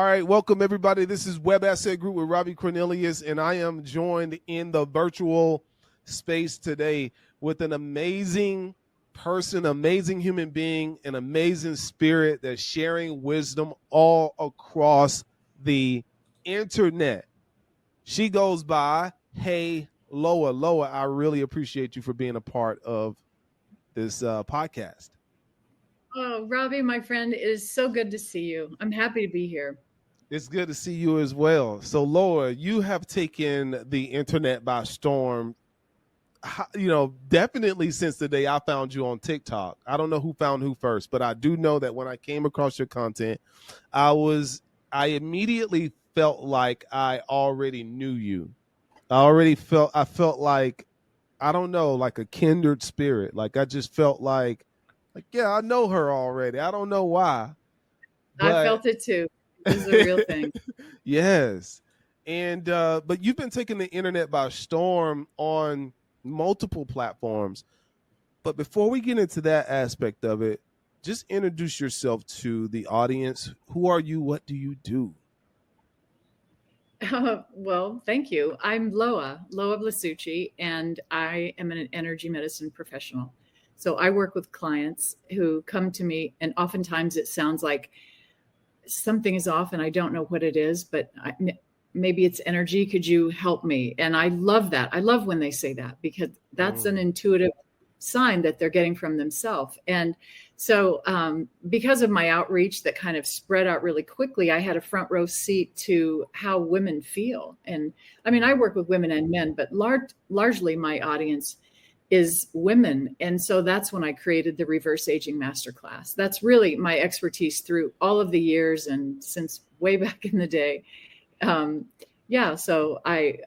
All right, welcome everybody. This is Web Asset Group with Robbie Cornelius, and I am joined in the virtual space today with an amazing person, amazing human being, an amazing spirit that's sharing wisdom all across the internet. She goes by Hey Loa. Loa, I really appreciate you for being a part of this podcast. Oh, Robbie, my friend, it is so good to see you. I'm happy to be here. It's good to see you as well. So, Laura, you have taken the internet by storm. Definitely since the day I found you on TikTok. I don't know who found who first, but I do know that when I came across your content, I immediately felt like I already knew you. I felt like, I don't know, like a kindred spirit. Like I just felt yeah, I know her already. I don't know why, I but felt it too. This is a real thing. yes. And but you've been taking the internet by storm on multiple platforms. But before we get into that aspect of it, just introduce yourself to the audience. Who are you? What do you do? Well, thank you. I'm Loa Blasucci, and I am an energy medicine professional. So I work with clients who come to me, and oftentimes it sounds like something is off and I don't know what it is, but maybe it's energy. Could you help me? And I love that. I love when they say that because that's an intuitive sign that they're getting from themselves. And so because of my outreach that kind of spread out really quickly, I had a front row seat to how women feel. And I mean, I work with women and men, but largely my audience is women. And so that's when I created the reverse aging masterclass. That's really my expertise through all of the years and since way back in the day. So I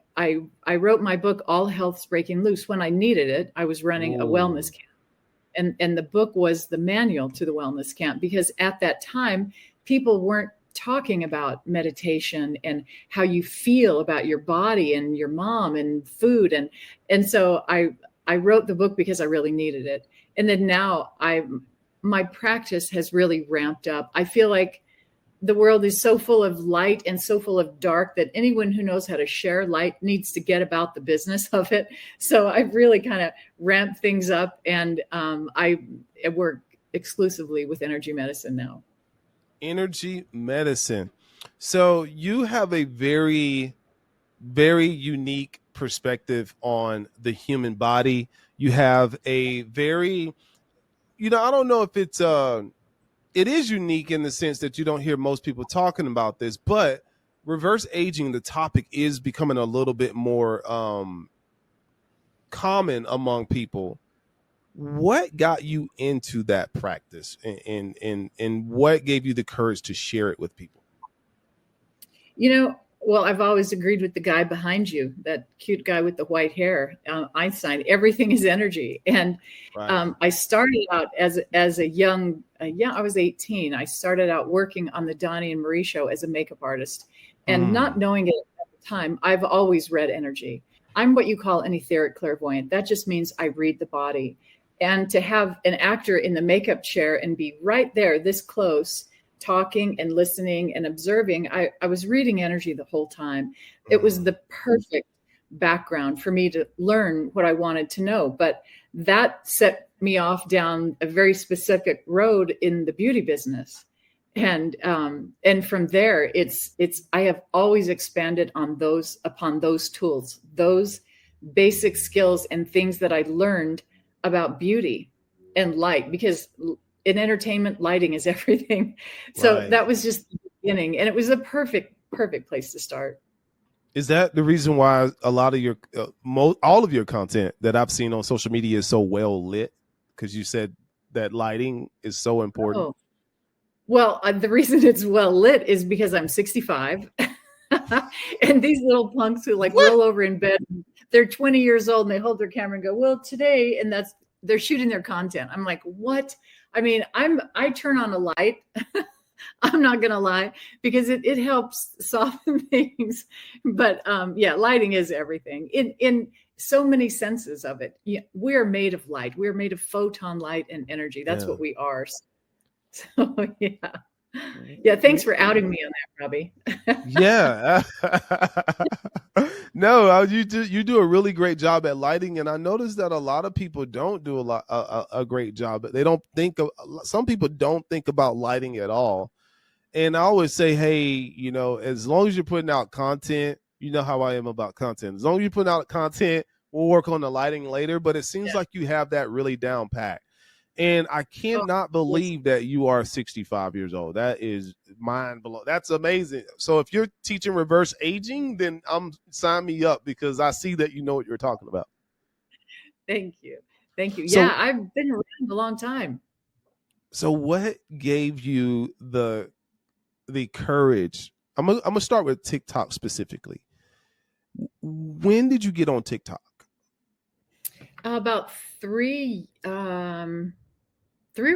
wrote my book, All Health's Breaking Loose, when I needed it. I was running a wellness camp, and the book was the manual to the wellness camp, because at that time people weren't talking about meditation and how you feel about your body and your mom and food. And so I wrote the book because I really needed it. And then now my practice has really ramped up. I feel like the world is so full of light and so full of dark that anyone who knows how to share light needs to get about the business of it. So I've really kind of ramped things up, and I work exclusively with energy medicine now. Energy medicine. So you have a very, very unique perspective on the human body. You have a very, I don't know if it is unique in the sense that you don't hear most people talking about this, but reverse aging, the topic is becoming a little bit more common among people. What got you into that practice, and what gave you the courage to share it with people? Well, I've always agreed with the guy behind you, that cute guy with the white hair, Einstein. Everything is energy. And Right. I started out as a young, I was 18. I started out working on the Donnie and Marie show as a makeup artist, and not knowing it at the time, I've always read energy. I'm what you call an etheric clairvoyant. That just means I read the body. And to have an actor in the makeup chair and be right there, this close, talking and listening and observing, I was reading energy the whole time. It was the perfect background for me to learn what I wanted to know. But that set me off down a very specific road in the beauty business. And from there, it's I have always expanded upon those tools, those basic skills and things that I learned about beauty and light, because in entertainment, lighting is everything. So Right. that was just the beginning, and it was a perfect place to start. Is that the reason why a lot of your all of your content that I've seen on social media is so well lit? Because you said that lighting is so important. Oh, well, the reason it's well lit is because I'm 65. And these little punks who like What? roll over in bed, they're 20 years old, and they hold their camera and go, well, today, and they're shooting their content. I'm like, what? I mean, I turn on a light. I'm not going to lie, because it helps soften things. But lighting is everything in so many senses of it. Yeah, we're made of light. We're made of photon light and energy. That's Yeah. what we are. So, yeah. Yeah, thanks for outing me on that, Robbie. Yeah. No, you do a really great job at lighting, and I noticed that a lot of people don't do a great job. They don't think of some people don't think about lighting at all. And I always say, hey, as long as you're putting out content, you know how I am about content. As long as you're putting out content, we'll work on the lighting later. But it seems like you have that really down pat. And I Oh, cannot yes. believe that you are 65 years old. That is mind blowing. That's amazing. So if you're teaching reverse aging, then sign me up, because I see that you know what you're talking about. Thank you. Thank you. Yeah, So I've been around a long time. so what gave you the courage? I'm gonna start with TikTok specifically. When did you get on TikTok? About 3 or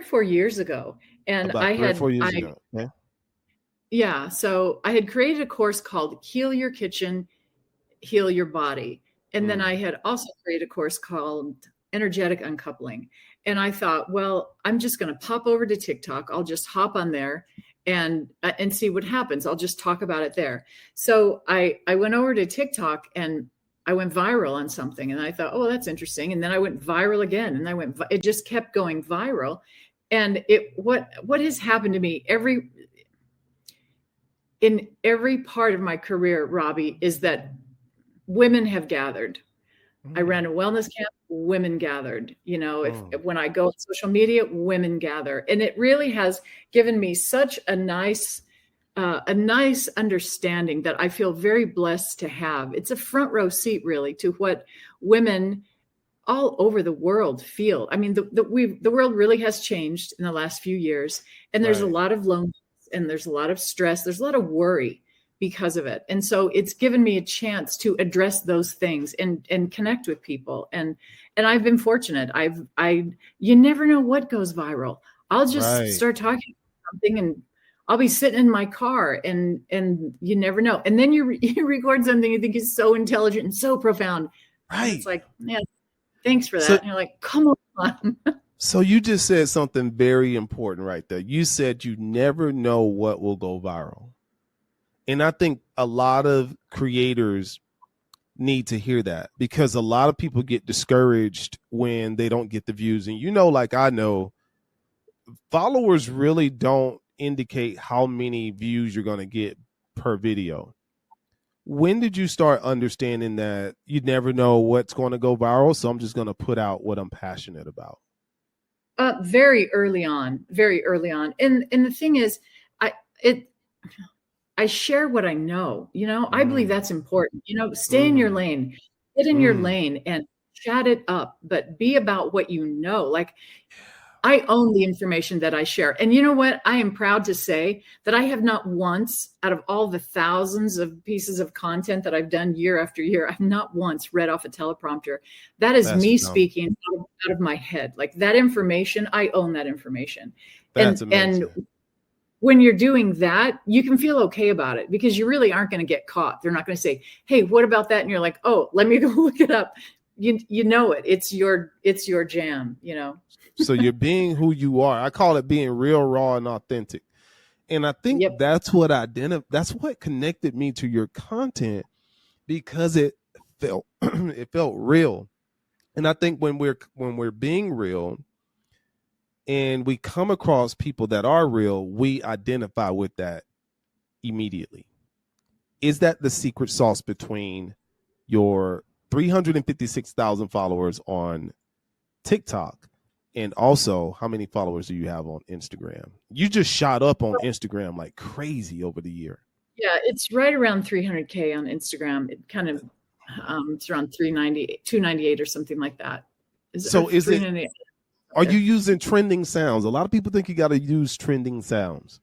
4 years ago. And About 3 or 4 years ago. Okay. yeah, so I had created a course called Heal Your Kitchen, Heal Your Body. And then I had also created a course called Energetic Uncoupling. And I thought, well, I'm just going to pop over to TikTok. I'll just hop on there and see what happens. I'll just talk about it there. So I went over to TikTok and I went viral on something, and I thought, oh, that's interesting. And then I went viral again, and it just kept going viral. And what has happened to me in every part of my career, Robbie, is that women have gathered. I ran a wellness camp, women gathered. When I go on social media, women gather. And it really has given me such a nice understanding that I feel very blessed to have. It's a front row seat, really, to what women all over the world feel. I mean, the world really has changed in the last few years, and there's a lot of loneliness, and there's a lot of stress, there's a lot of worry because of it. And so it's given me a chance to address those things and connect with people. And I've been fortunate. You never know what goes viral. I'll just start talking about something, and I'll be sitting in my car, and you never know. And then you record something you think is so intelligent and so profound. Right. And it's like, yeah, thanks for that. And you're like, come on. So you just said something very important right there. You said you never know what will go viral. And I think a lot of creators need to hear that, because a lot of people get discouraged when they don't get the views. And like I know, followers really don't indicate how many views you're going to get per video. When did you start understanding that you never know what's going to go viral, so I'm just going to put out what I'm passionate about? Very early on. And the thing is, I share what I know. I believe that's important. Stay in your lane, get in your lane and chat it up, but be about what you know. Like, I own the information that I share. And you know what? I am proud to say that I have not once, out of all the thousands of pieces of content that I've done year after year, I've not once read off a teleprompter. That's me speaking out of my head. Like, that information, I own that information. That's amazing. And when you're doing that, you can feel okay about it, because you really aren't going to get caught. They're not going to say, hey, what about that? And you're like, oh, let me go look it up. You know it. It's your jam, So you're being who you are. I call it being real, raw, and authentic. And I think that's what connected me to your content, because it felt real. And I think when we're being real and we come across people that are real, we identify with that immediately. Is that the secret sauce between your 356,000 followers on TikTok and also how many followers do you have on Instagram? You just shot up on Instagram like crazy over the year. Yeah, it's right around 300K on Instagram. It kind of it's around 298 or something like that. Are you using trending sounds? A lot of people think you got to use trending sounds.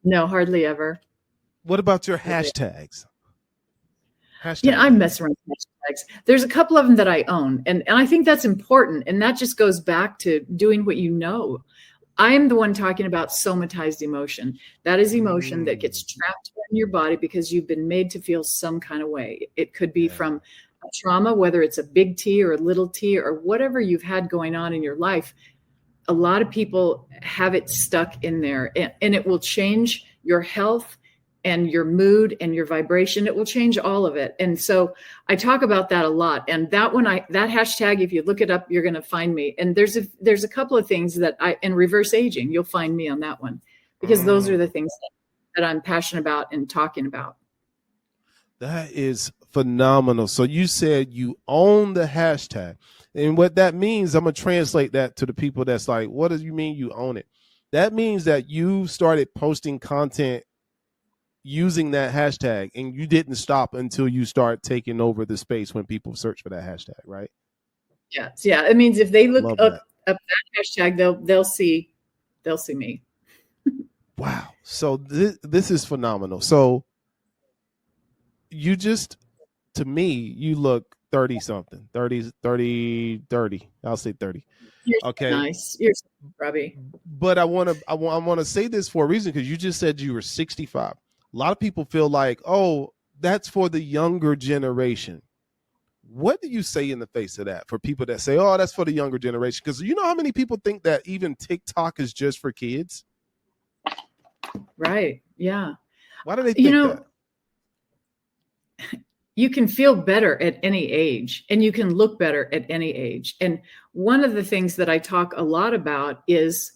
No, hardly ever. What about your hashtags? I mess around with hashtags. There's a couple of them that I own, and I think that's important. And that just goes back to doing what you know. I am the one talking about somatized emotion. That is emotion that gets trapped in your body because you've been made to feel some kind of way. It could be from a trauma, whether it's a big T or a little t or whatever you've had going on in your life. a lot of people have it stuck in there, and it will change your health and your mood and your vibration. It will change all of it. And so I talk about that a lot. And that hashtag, if you look it up, you're going to find me. And there's a couple of things that in reverse aging, you'll find me on that one, because those are the things that I'm passionate about and talking about. That is phenomenal. So you said you own the hashtag. And what that means, I'm going to translate that to the people that's like, what do you mean you own it? That means that you started posting content using that hashtag, and you didn't stop until you start taking over the space when people search for that hashtag, right? Yes. Yeah. It means if they look up that hashtag, they'll see me. Wow. So this is phenomenal. So you just, to me, you look 30 something, 30. I'll say 30. You're okay. Nice. You're Robbie. But I want to say this for a reason, because you just said you were 65. A lot of people feel like, oh, that's for the younger generation. What do you say in the face of that for people that say, oh, that's for the younger generation? Because you know how many people think that even TikTok is just for kids? Right. Yeah. Why do they think that? You can feel better at any age, and you can look better at any age. And one of the things that I talk a lot about is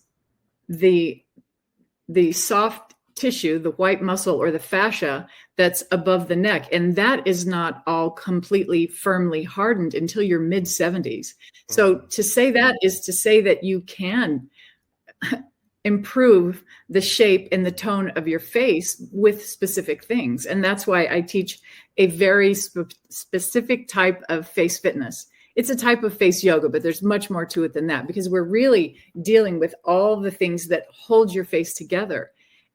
the soft tissue, the white muscle or the fascia that's above the neck. And that is not all completely firmly hardened until your mid 70s. So to say that is to say that you can improve the shape and the tone of your face with specific things. And that's why I teach a very specific type of face fitness. It's a type of face yoga, but there's much more to it than that, because we're really dealing with all the things that hold your face together.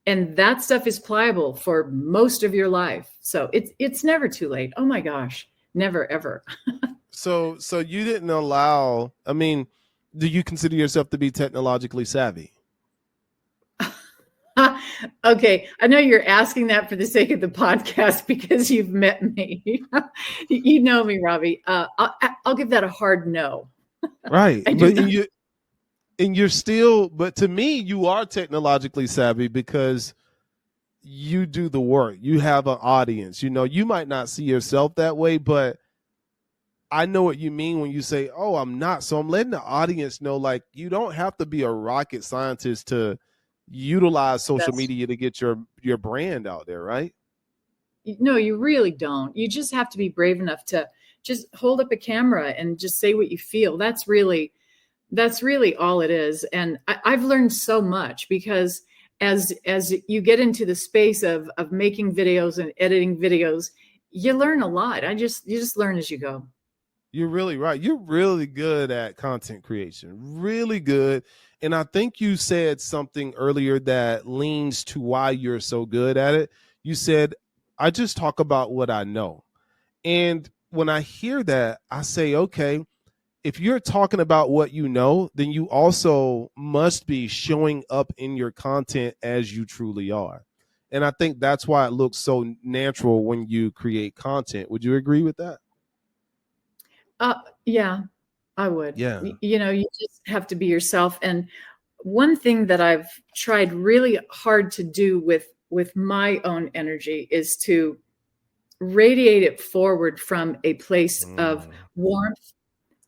And that stuff is pliable for most of your life. So it's never too late. Oh my gosh, never, ever. So you didn't allow, I mean, do you consider yourself to be technologically savvy? Okay, I know you're asking that for the sake of the podcast because you've met me. You know me, Robbie. I'll give that a hard no. Right, but you're still. But to me, you are technologically savvy because you do the work. You have an audience. You know, you might not see yourself that way, but I know what you mean when you say, "Oh, I'm not." So I'm letting the audience know, like, you don't have to be a rocket scientist to utilize social media to get your brand out there, right? No, you really don't. You just have to be brave enough to just hold up a camera and just say what you feel. That's really all it is. And I've learned so much, because as you get into the space of making videos and editing videos, you learn a lot. You just learn as you go. You're really right. You're really good at content creation, really good. And I think you said something earlier that leans to why you're so good at it. You said, I just talk about what I know. And when I hear that, I say, okay, if you're talking about what you know, then you also must be showing up in your content as you truly are. And I think that's why it looks so natural when you create content. Would you agree with that? Yeah, I would. Yeah. You know, you just have to be yourself. And one thing that I've tried really hard to do with my own energy is to radiate it forward from a place of warmth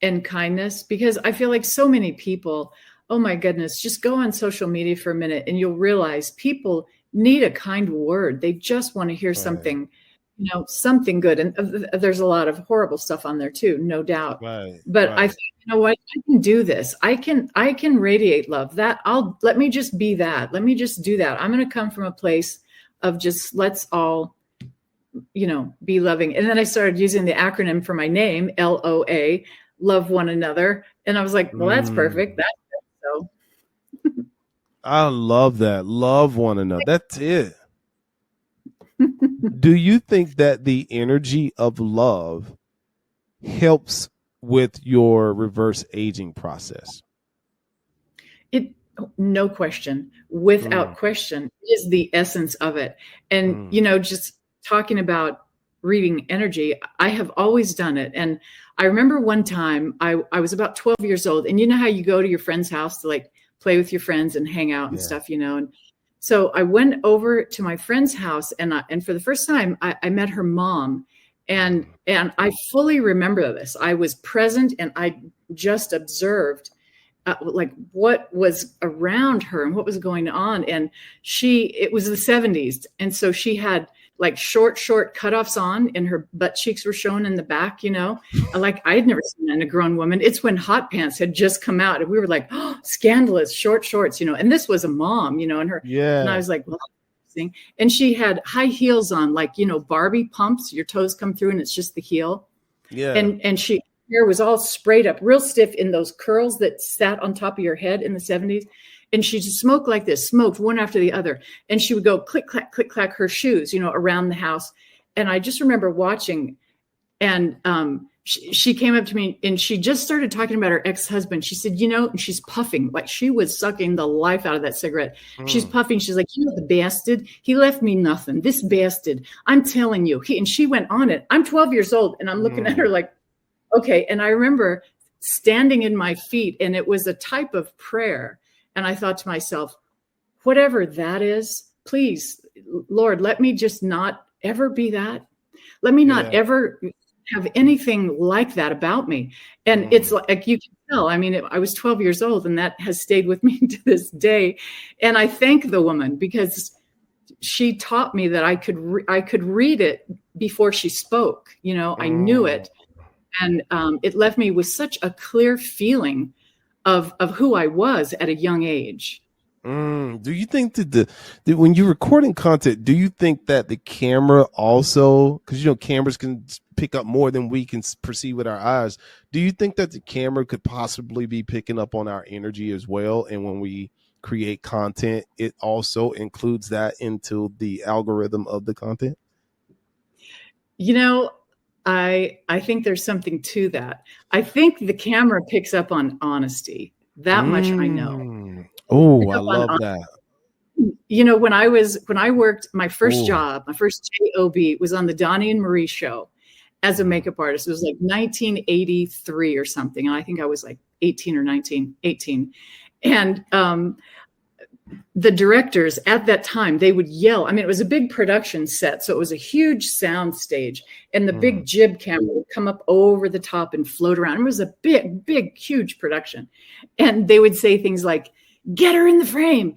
and kindness, because I feel like so many people, oh my goodness, just go on social media for a minute and you'll realize people need a kind word. They just want to hear something, you know, something good. And there's a lot of horrible stuff on there too, no doubt. But I thought, you know what, I can do this. I can radiate love. Let me just be that. Let me just do that. I'm going to come from a place of just, let's all, you know, be loving. And then I started using the acronym for my name, LOA, love one another. And I was like, well, that's perfect. That's it. So I love that. Love one another. That's it. Do you think that the energy of love helps with your reverse aging process? No question, without question, is the essence of it. And, you know, just talking about reading energy, I have always done it. And I remember one time I was about 12 years old, and you know how you go to your friend's house to like play with your friends and hang out and stuff, And so I went over to my friend's house, and for the first time, I met her mom, and I fully remember this. I was present, and I just observed like what was around her and what was going on. And it was the 70s. And so she had like short cutoffs on, and her butt cheeks were shown in the back, like I had never seen that in a grown woman. It's when hot pants had just come out, and we were like, oh, scandalous, short shorts, and this was a mom, and her, and I was like, well, and she had high heels on, like, Barbie pumps, your toes come through and it's just the heel. Yeah. And she hair was all sprayed up real stiff in those curls that sat on top of your head in the 70s. And she just smoked like this, smoked one after the other. And she would go click, clack, her shoes, around the house. And I just remember watching, and she came up to me and she just started talking about her ex-husband. She said, and she's puffing, like she was sucking the life out of that cigarette. She's puffing. She's like, the bastard, he left me nothing. This bastard, I'm telling you. And she went on it. I'm 12 years old, and I'm looking at her like, okay. And I remember standing in my feet, and it was a type of prayer. And I thought to myself, whatever that is, please, Lord, let me just not ever be that. Let me not ever have anything like that about me. And it's like, you can tell, I mean, I was 12 years old, and that has stayed with me to this day. And I thank the woman, because she taught me that I could read it before she spoke. I knew it. And it left me with such a clear feeling of who I was at a young age. Do you think that when you're recording content, do you think that the camera also, because cameras can pick up more than we can perceive with our eyes, do you think that the camera could possibly be picking up on our energy as well? And when we create content, it also includes that into the algorithm of the content? I think there's something to that. I think the camera picks up on honesty. That much I know. Oh, I love that. When I worked, my first job, my first job was on the Donnie and Marie show as a makeup artist. It was like 1983 or something. And I think I was like 18 or 18. And the directors at that time, they would yell. I mean, it was a big production set, so it was a huge sound stage, and the big jib camera would come up over the top and float around. It was a big, huge production. And they would say things like, get her in the frame,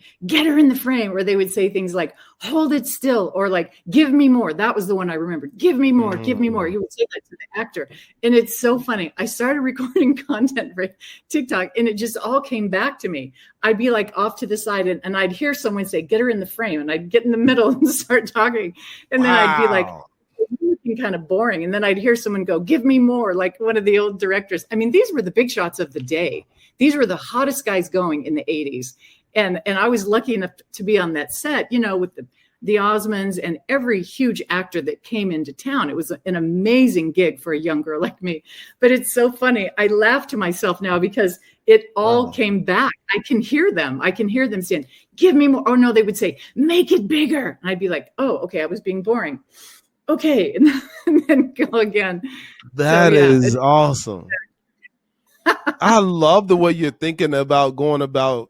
or they would say things like, hold it still, or like, give me more. That was the one I remembered. Give me more. He would say that to the actor. And it's so funny. I started recording content for TikTok, and it just all came back to me. I'd be like off to the side, and I'd hear someone say, get her in the frame. And I'd get in the middle and start talking. And then I'd be like, looking kind of boring. And then I'd hear someone go, give me more, like one of the old directors. I mean, these were the big shots of the day. These were the hottest guys going in the 80s. And I was lucky enough to be on that set, with the Osmonds and every huge actor that came into town. It was an amazing gig for a young girl like me. But it's so funny. I laugh to myself now because it all came back. I can hear them. Saying, give me more. Oh, no, they would say, make it bigger. And I'd be like, oh, okay, I was being boring. Okay. And then go again. That is awesome. I love the way you're thinking about going about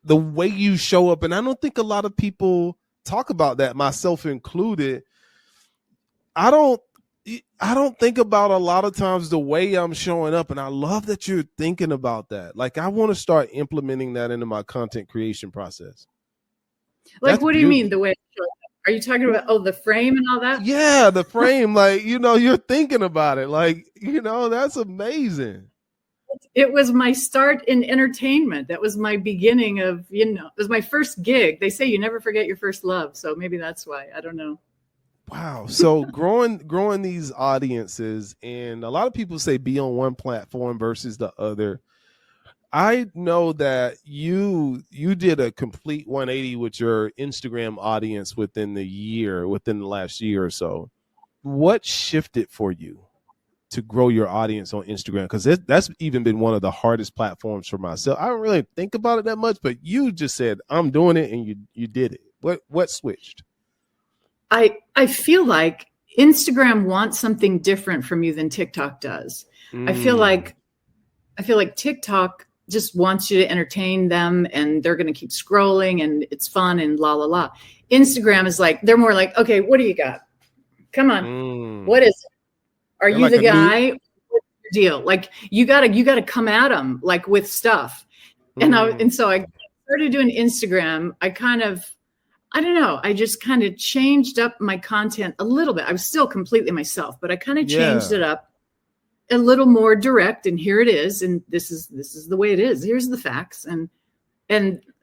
the way you show up. And I don't think a lot of people talk about that, myself included. I don't think about a lot of times the way I'm showing up. And I love that you're thinking about that. Like, I want to start implementing that into my content creation process. Like, what do you mean the way I show up? Are you talking about, the frame and all that? Yeah, the frame. Like, you're thinking about it. Like, that's amazing. It was my start in entertainment. That was my beginning of, it was my first gig. They say you never forget your first love. So maybe that's why. I don't know. Wow. So growing these audiences, and a lot of people say be on one platform versus the other. I know that you did a complete 180 with your Instagram audience within the last year or so. What shifted for you to grow your audience on Instagram? Because that's even been one of the hardest platforms for myself. I don't really think about it that much, but you just said, I'm doing it, and you did it. What switched? I feel like Instagram wants something different from you than TikTok does. I feel like TikTok, just wants you to entertain them, and they're going to keep scrolling, and it's fun and la la la. Instagram is like, they're more like, okay, what do you got? Come on, what is it? Are you like the guy? What's your deal? Like you gotta come at them like with stuff. And so I started doing Instagram. I don't know. I just kind of changed up my content a little bit. I was still completely myself, but I kind of changed it up a little more direct. And here it is. And this is the way it is. Here's the facts. And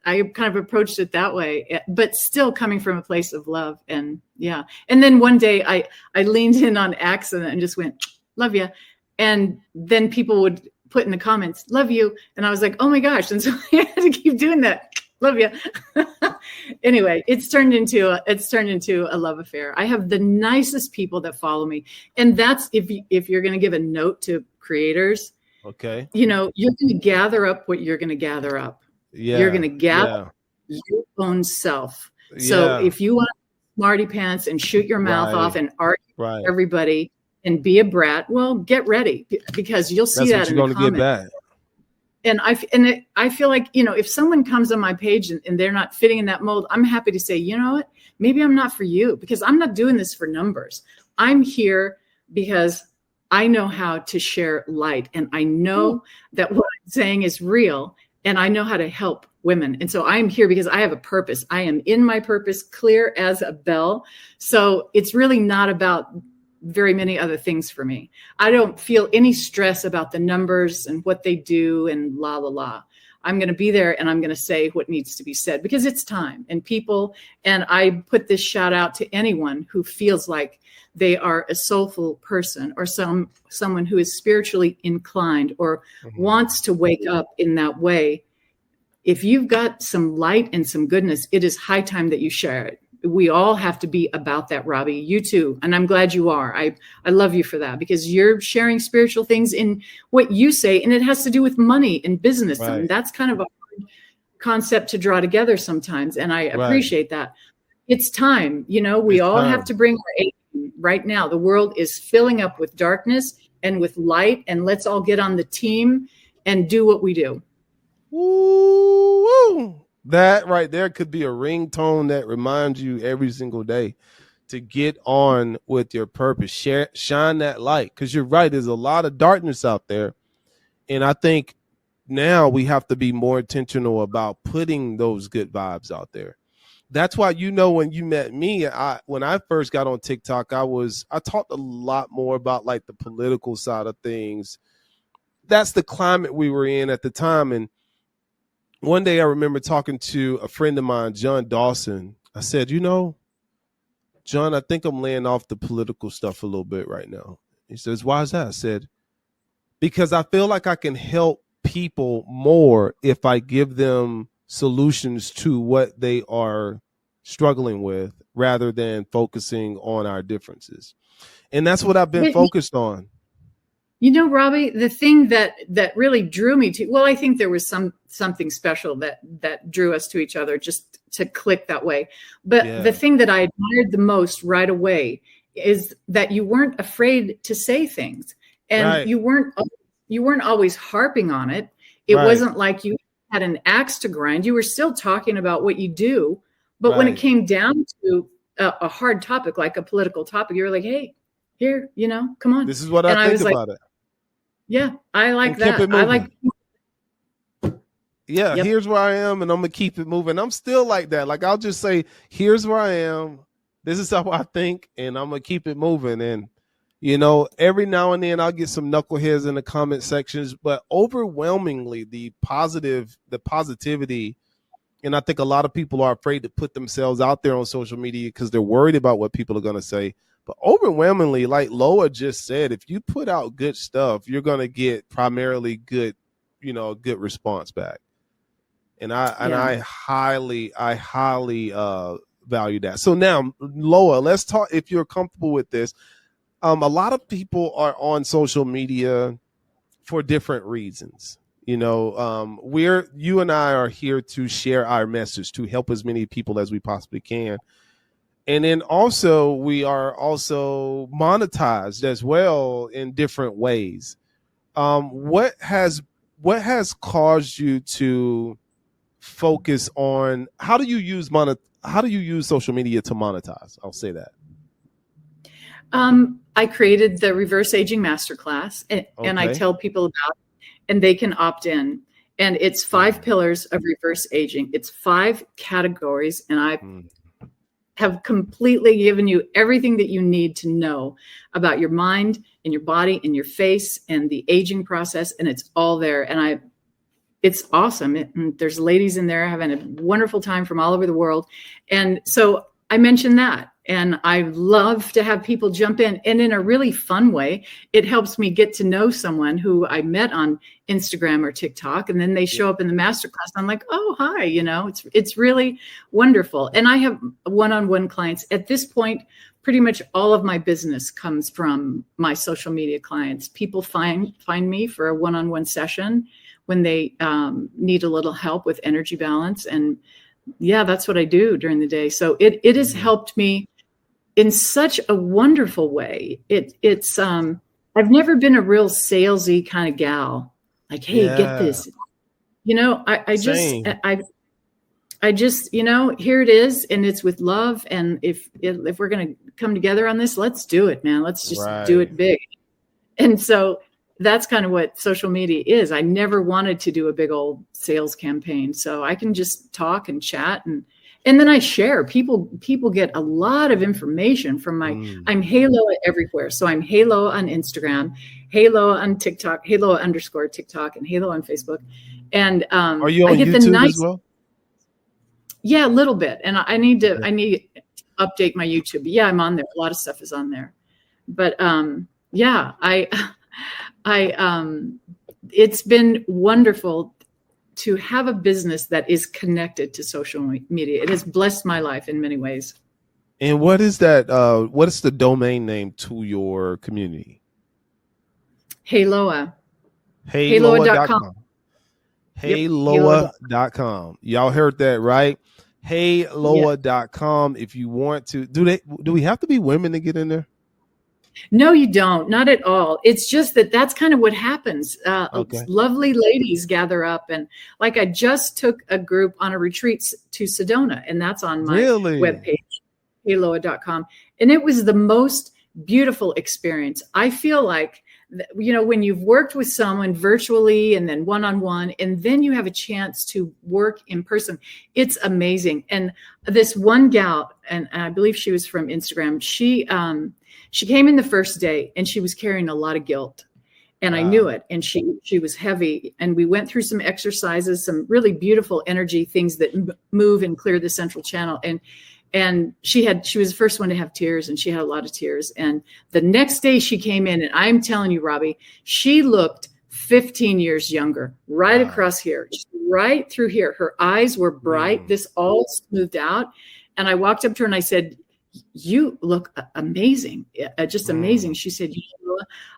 I kind of approached it that way, but still coming from a place of love. And yeah. And then one day I leaned in on accident and just went, love you. And then people would put in the comments, love you. And I was like, oh my gosh. And so I had to keep doing that. Love you. Anyway, it's turned into a love affair. I have the nicest people that follow me. And that's, if you're going to give a note to creators, okay, you're going to gather up what you're going to gather up. Yeah. You're going to gather your own self. So if you want smarty pants and shoot your mouth off and argue with everybody and be a brat, well, get ready, because you'll see that in the comments. Get back. And I feel like, if someone comes on my page and they're not fitting in that mold, I'm happy to say, you know what, maybe I'm not for you, because I'm not doing this for numbers. I'm here because I know how to share light, and I know that what I'm saying is real, and I know how to help women. And so I'm here because I have a purpose. I am in my purpose, clear as a bell. So it's really not about very many other things for me. I don't feel any stress about the numbers and what they do and la, la, la. I'm going to be there and I'm going to say what needs to be said, because it's time and people. And I put this shout out to anyone who feels like they are a soulful person, or someone who is spiritually inclined or wants to wake up in that way. If you've got some light and some goodness, it is high time that you share it. We all have to be about that, Robbie. You too. And I'm glad you are. I love you for that, because you're sharing spiritual things in what you say, and it has to do with money and business. Right. And that's kind of a hard concept to draw together sometimes. And I appreciate that. It's time. We all have to bring our A right now. The world is filling up with darkness and with light, and let's all get on the team and do what we do. Woo! That right there could be a ringtone that reminds you every single day to get on with your purpose. Shine that light, because you're right. There's a lot of darkness out there. And I think now we have to be more intentional about putting those good vibes out there. That's why, when you met me, when I first got on TikTok, I talked a lot more about like the political side of things. That's the climate we were in at the time. And one day I remember talking to a friend of mine, John Dawson. I said, John, I think I'm laying off the political stuff a little bit right now. He says, why is that? I said, because I feel like I can help people more if I give them solutions to what they are struggling with, rather than focusing on our differences. And that's what I've been focused on. Robbie, the thing that really drew me to, I think there was something special that drew us to each other, just to click that way. But the thing that I admired the most right away is that you weren't afraid to say things, and you weren't always harping on it. It wasn't like you had an axe to grind. You were still talking about what you do. But when it came down to a hard topic, like a political topic, you were like, hey, here, come on. This is what I think about it. Yeah, I like that. I like. Yeah, here's where I am, and I'm going to keep it moving. I'm still like that. Like, I'll just say, here's where I am. This is how I think, and I'm going to keep it moving. And, every now and then I'll get some knuckleheads in the comment sections, but overwhelmingly the positivity, and I think a lot of people are afraid to put themselves out there on social media because they're worried about what people are going to say. But overwhelmingly, like Loa just said, if you put out good stuff, you're going to get primarily good, good response back. And I highly value that. So now, Loa, let's talk, if you're comfortable with this. A lot of people are on social media for different reasons. You and I are here to share our message, to help as many people as we possibly can. And then also, we are also monetized as well in different ways. What has what has caused you to focus on, how do you use social media to monetize? I'll say that. I created the reverse aging masterclass, and I tell people about it, and they can opt in. And it's 5 pillars of reverse aging. It's 5 categories, and I have completely given you everything that you need to know about your mind and your body and your face and the aging process, and it's all there. And it's awesome. There's ladies in there having a wonderful time from all over the world. And so I mentioned that. And I love to have people jump in. And in a really fun way, it helps me get to know someone who I met on Instagram or TikTok. And then they show up in the masterclass. I'm like, oh, hi, it's really wonderful. And I have one-on-one clients. At this point, pretty much all of my business comes from my social media clients. People find me for a one-on-one session when they need a little help with energy balance. And yeah, that's what I do during the day. So it has helped me in such a wonderful way. It's I've never been a real salesy kind of gal. Like, hey, get this. I just, here it is, and it's with love. And if we're going to come together on this, let's do it, man. Let's just do it big. And so that's kind of what social media is. I never wanted to do a big old sales campaign. So I can just talk and chat, and then I share. People get a lot of information from I'm Halo everywhere. So I'm Halo on Instagram, Halo on TikTok, Halo_TikTok, and Halo on Facebook. And are you on YouTube as well? Yeah, a little bit. And I need to update my YouTube. Yeah, I'm on there. A lot of stuff is on there. But yeah, it's been wonderful to have a business that is connected to social media. It has blessed my life in many ways. And what is that? What is the domain name to your community? Haloa. Haloa.com. Haloa.com. Y'all heard that, right? Haloa.com. If you want to, do we have to be women to get in there? No, you don't. Not at all. It's just that's kind of what happens. Lovely ladies gather up. And like, I just took a group on a retreat to Sedona, and that's on my webpage, haloa.com. And it was the most beautiful experience. I feel like, when you've worked with someone virtually and then one-on-one, and then you have a chance to work in person, it's amazing. And this one gal, and I believe she was from Instagram, she came in the first day, and she was carrying a lot of guilt, and I knew it. And she was heavy, and we went through some exercises, some really beautiful energy things that move and clear the central channel. And she was the first one to have tears, and she had a lot of tears. And the next day she came in, and I'm telling you, Robbie, she looked 15 years younger, right across here, just right through here. Her eyes were bright. This all smoothed out. And I walked up to her and I said, you look amazing, just amazing. She said,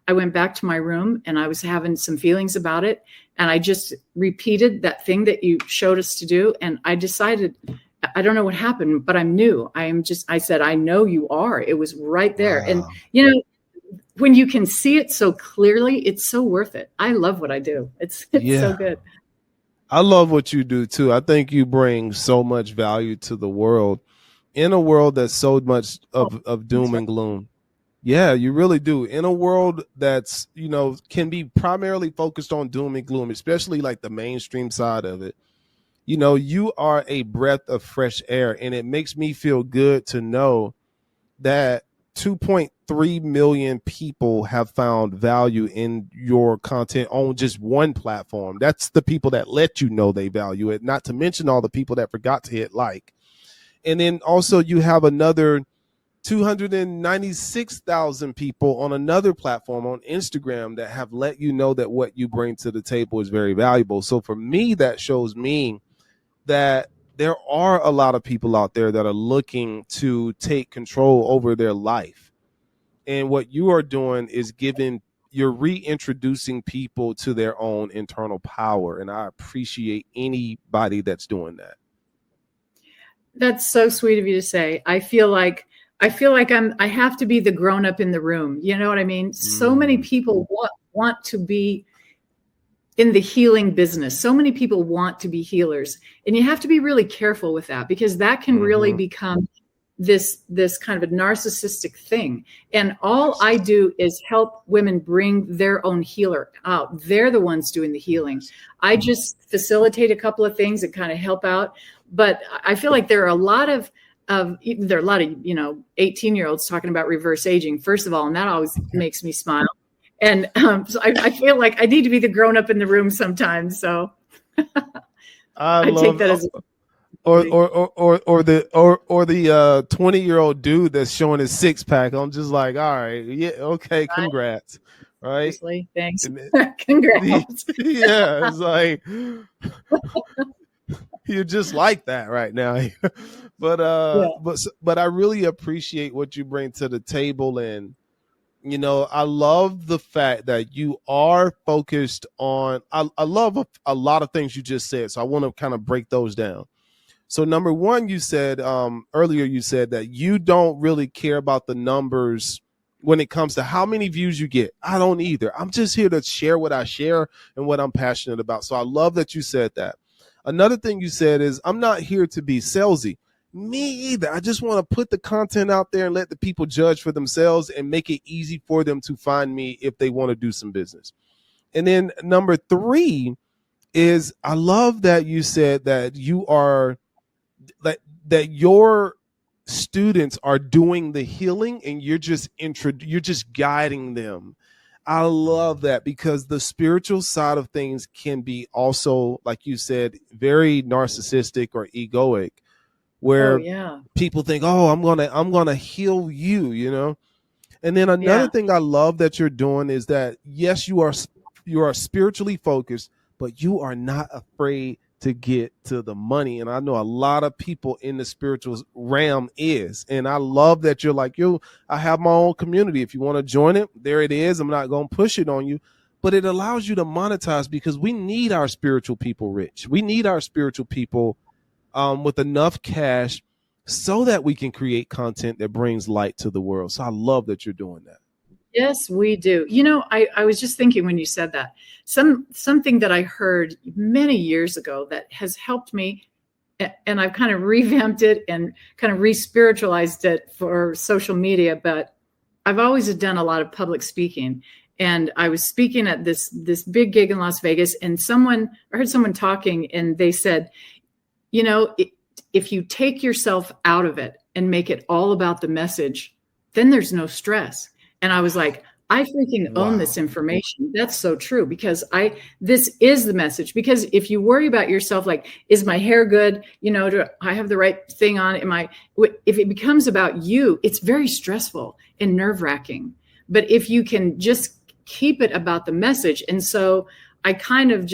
I went back to my room, and I was having some feelings about it. And I just repeated that thing that you showed us to do. And I decided, I don't know what happened, but I'm new. I said, I know you are. It was right there. Wow. And, when you can see it so clearly, it's so worth it. I love what I do. It's so good. I love what you do too. I think you bring so much value to the world, in a world that's so much of doom and gloom. Yeah, you really do. In a world that's, can be primarily focused on doom and gloom, especially like the mainstream side of it. You are a breath of fresh air, and it makes me feel good to know that 2.3 million people have found value in your content on just one platform. That's the people that let you know they value it, not to mention all the people that forgot to hit like. And then also you have another 296,000 people on another platform on Instagram that have let you know that what you bring to the table is very valuable. So for me, that shows me that there are a lot of people out there that are looking to take control over their life. And what you are doing is you're reintroducing people to their own internal power. And I appreciate anybody that's doing that. That's so sweet of you to say. I feel like I have to be the grown up in the room. You know what I mean? So many people want to be in the healing business. So many people want to be healers, and you have to be really careful with that, because that can really become this kind of a narcissistic thing. And all I do is help women bring their own healer out. They're the ones doing the healing. I just facilitate a couple of things and kind of help out. But I feel like there are a lot of 18-year-olds talking about reverse aging, first of all, and that always makes me smile. And so I feel like I need to be the grown up in the room sometimes. So I take that as or the 20-year-old dude that's showing his six pack. I'm just like, all right, yeah, okay, congrats, right? Seriously, thanks, congrats. Yeah, it's like you're just like that right now. But I really appreciate what you bring to the table, and I love the fact that you are focused on. I love a lot of things you just said, so I want to kind of break those down. So number one, you said earlier, you said that you don't really care about the numbers when it comes to how many views you get. I don't either. I'm just here to share what I share and what I'm passionate about. So I love that you said that. Another thing you said is, I'm not here to be salesy. Me either. I just want to put the content out there and let the people judge for themselves and make it easy for them to find me if they want to do some business. And then number three is, I love that you said that you are that your students are doing the healing and you're just guiding them. I love that, because the spiritual side of things can be also, like you said, very narcissistic or egoic, where people think, oh, I'm gonna heal you, And then another thing I love that you're doing is that, yes, you are spiritually focused, but you are not afraid to get to the money. And I know a lot of people in the spiritual realm is, and I love that you're like, I have my own community. If you want to join it, there it is. I'm not going to push it on you, but it allows you to monetize, because we need our spiritual people rich. We need our spiritual people with enough cash so that we can create content that brings light to the world. So I love that you're doing that. Yes, we do. I was just thinking when you said that, something that I heard many years ago that has helped me, and I've kind of revamped it and kind of re-spiritualized it for social media, but I've always done a lot of public speaking. And I was speaking at this big gig in Las Vegas, and I heard someone talking, and they said, if you take yourself out of it and make it all about the message, then there's no stress. And I was like, I freaking own this information. That's so true, because this is the message. Because if you worry about yourself, like, is my hair good? Do I have the right thing on? If it becomes about you, it's very stressful and nerve-wracking. But if you can just keep it about the message. And so I kind of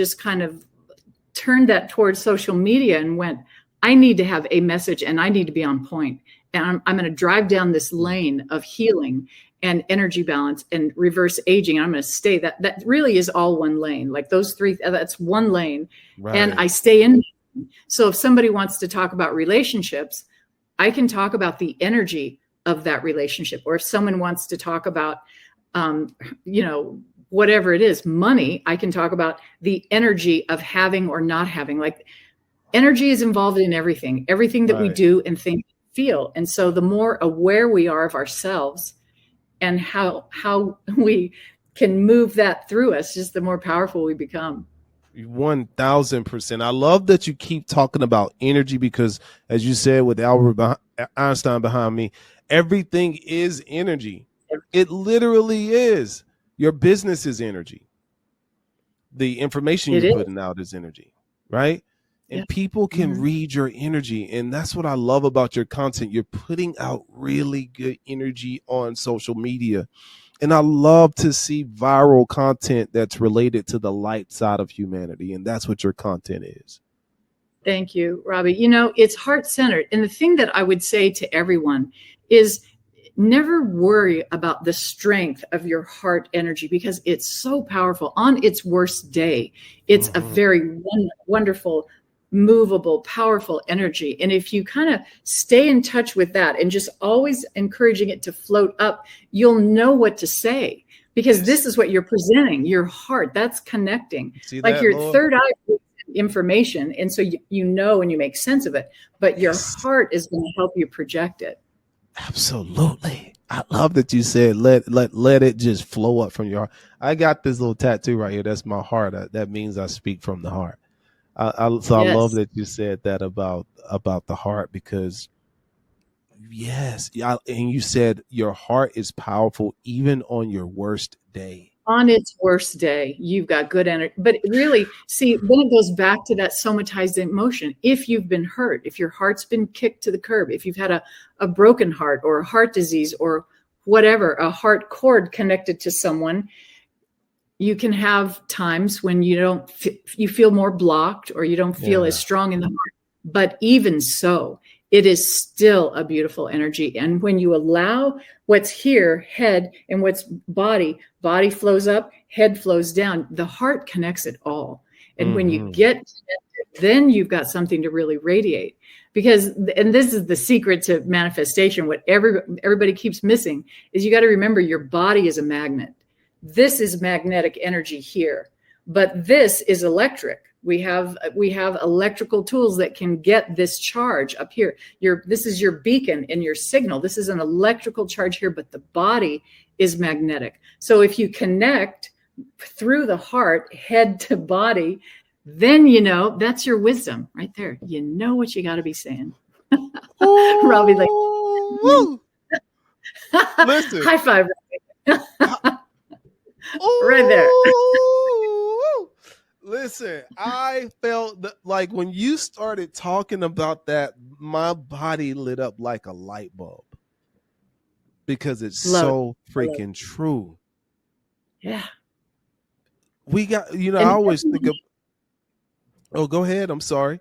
turned that towards social media and went, I need to have a message and I need to be on point. And I'm going to drive down this lane of healing and energy balance and reverse aging. I'm going to stay that really is all one lane. Like those three, that's one lane. Right. And I stay in. So if somebody wants to talk about relationships, I can talk about the energy of that relationship. Or if someone wants to talk about, whatever it is, money, I can talk about the energy of having or not having. Like, energy is involved in everything that we do and think, feel. And so the more aware we are of ourselves and how we can move that through us, just the more powerful we become. 1000%. I love that you keep talking about energy, because as you said, with Albert Einstein behind me, everything is energy. It literally is. Your business is energy. The information you're putting out is energy, right? And people can read your energy. And that's what I love about your content. You're putting out really good energy on social media. And I love to see viral content that's related to the light side of humanity. And that's what your content is. Thank you, Robbie. It's heart-centered. And the thing that I would say to everyone is, never worry about the strength of your heart energy, because it's so powerful. On its worst day, it's a very wonderful, movable, powerful energy. And if you kind of stay in touch with that and just always encouraging it to float up, you'll know what to say. because this is what you're presenting, your heart. That's connecting. See like that, your Lord? third eye information, and so you know and you make sense of it, but your heart is going to help you project it. Absolutely. I love that you said let it just flow up from your heart. I got this little tattoo right here. That's my heart. That means I speak from the heart. I love that you said that about the heart, because yes, and you said your heart is powerful even on your worst day. On its worst day, you've got good energy. But really, see, then it goes back to that somatized emotion. If you've been hurt, if your heart's been kicked to the curb, if you've had a broken heart or a heart disease or whatever, a heart cord connected to someone, you can have times when you feel more blocked, or you don't feel as strong in the heart. But even so, it is still a beautiful energy. And when you allow what's here, head, and what's body flows up, head flows down, the heart connects it all. And when you get connected, then you've got something to really radiate. Because, and this is the secret to manifestation, what everybody keeps missing is you got to remember your body is a magnet. This is magnetic energy here, but this is electric. We have electrical tools that can get this charge up here. This is your beacon and your signal. This is an electrical charge here, but the body is magnetic. So if you connect through the heart, head to body, then that's your wisdom right there. You know what you got to be saying. Robbie, listen, high five, Robbie. Right there. Listen, I felt like when you started talking about that, my body lit up like a light bulb, because it's so freaking true. Yeah. We got, I always think of, oh, go ahead. I'm sorry.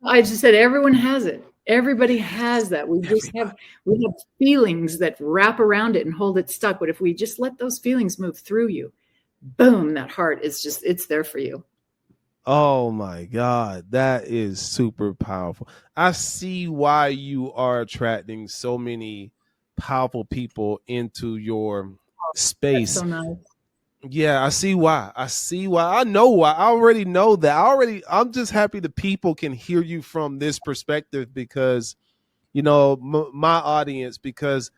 I just said everyone has it. Everybody has that. We have feelings that wrap around it and hold it stuck. But if we just let those feelings move through you, boom, that heart is it's there for you. Oh my God, that is super powerful. I see why you are attracting so many powerful people into your space. That's so nice. Yeah, I see why. I know why. I already know that. I'm just happy the people can hear you from this perspective, because, my audience, because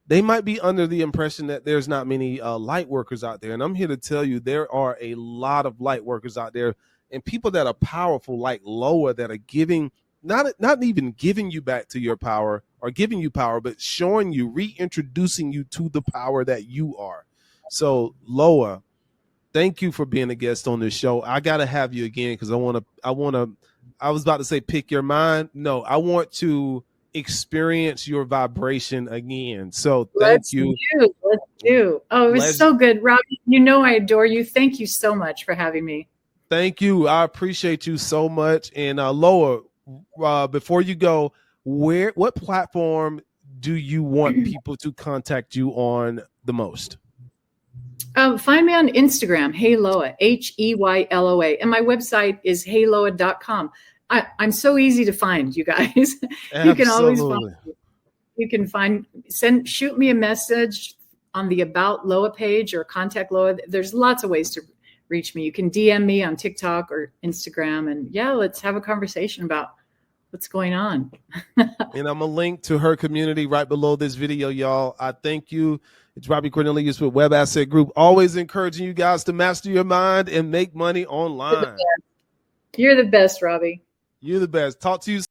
they might be under the impression that there's not many light workers out there. And I'm here to tell you there are a lot of light workers out there, and people that are powerful like Loa, that are giving, not even giving you back to your power or giving you power, but showing you, reintroducing you to the power that you are. So Loa, thank you for being a guest on this show. I got to have you again, because I was about to say pick your mind. No, I want to experience your vibration again. So thank you. Let's do. Oh, it was so good, Robbie. I adore you. Thank you so much for having me. Thank you. I appreciate you so much. And Loa, before you go, what platform do you want people to contact you on the most? Find me on Instagram, Heyloa, HEYLOA. And my website is heyloa.com. I'm so easy to find, you guys. You can always find me. You can shoot me a message on the About Loa page or contact Loa. There's lots of ways to reach me. You can DM me on TikTok or Instagram, and let's have a conversation about what's going on. And I'm going to link to her community right below this video, y'all. I thank you. It's Robbie Cornelius with Web Asset Group, always encouraging you guys to master your mind and make money online. You're the best, Robbie. You're the best. Talk to you soon.